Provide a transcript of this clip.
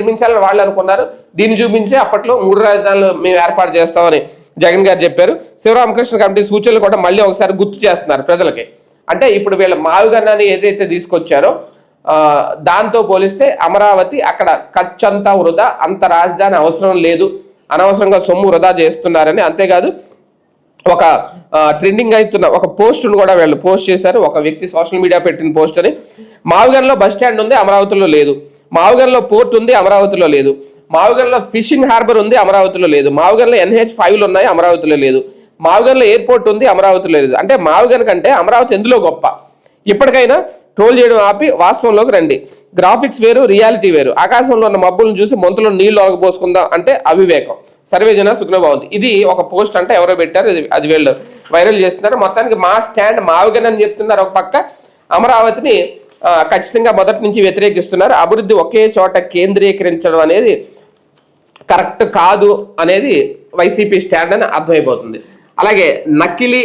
నిర్మించాలని వాళ్ళు అనుకున్నారు. దీన్ని చూపించి అప్పట్లో 3 రాజధానులు మేము ఏర్పాటు చేస్తామని జగన్ గారు చెప్పారు. శివరామకృష్ణ కమిటీ సూచనలు కూడా మళ్ళీ ఒకసారి గుర్తు చేస్తున్నారు ప్రజలకి. అంటే ఇప్పుడు వీళ్ళ మావిగన్నాన్ని ఏదైతే తీసుకొచ్చారో దాంతో పోలిస్తే అమరావతి అక్కడ ఖర్చు అంతా వృధా, అంత రాజధాని అవసరం లేదు, అనవసరంగా సొమ్ము వృధా చేస్తున్నారని. అంతేకాదు ఒక ట్రెండింగ్ అవుతున్న ఒక పోస్టును కూడా వీళ్ళు పోస్ట్ చేశారు. ఒక వ్యక్తి సోషల్ మీడియా పెట్టిన పోస్ట్ అని, మావిగన్లో బస్ స్టాండ్ ఉంది, అమరావతిలో లేదు. మావిగన్లో పోర్ట్ ఉంది, అమరావతిలో లేదు. మావిగన్లో ఫిషింగ్ హార్బర్ ఉంది, అమరావతిలో లేదు. మావిగన్లో NH5లు ఉన్నాయి, అమరావతిలో లేదు. మావిగన్లో ఎయిర్పోర్ట్ ఉంది, అమరావతిలో లేదు. అంటే మావిగన్ కంటే అమరావతి ఎందులో గొప్ప? ఇప్పటికైనా ట్రోల్ చేయడం ఆపి వాస్తవంలోకి రండి. గ్రాఫిక్స్ వేరు, రియాలిటీ వేరు. ఆకాశంలో ఉన్న మబ్బులను చూసి మొంతలో నీళ్లు ఒలగబోసుకుందాం అంటే అవివేకం. సర్వేజన సుఖనోభవంతు. ఇది ఒక పోస్ట్ అంటే ఎవరో పెట్టారు, అది వీళ్ళు వైరల్ చేస్తున్నారు. మొత్తానికి మా స్టాండ్ మావిగన్ అని చెప్తున్నారు ఒక పక్క, అమరావతిని ఖచ్చితంగా మొదటి నుంచి వ్యతిరేకిస్తున్నారు. అభివృద్ధి ఒకే చోట కేంద్రీకరించడం అనేది కరెక్ట్ కాదు అనేది వైసీపీ స్టాండ్ అని అర్థమైపోతుంది. అలాగే నకిలీ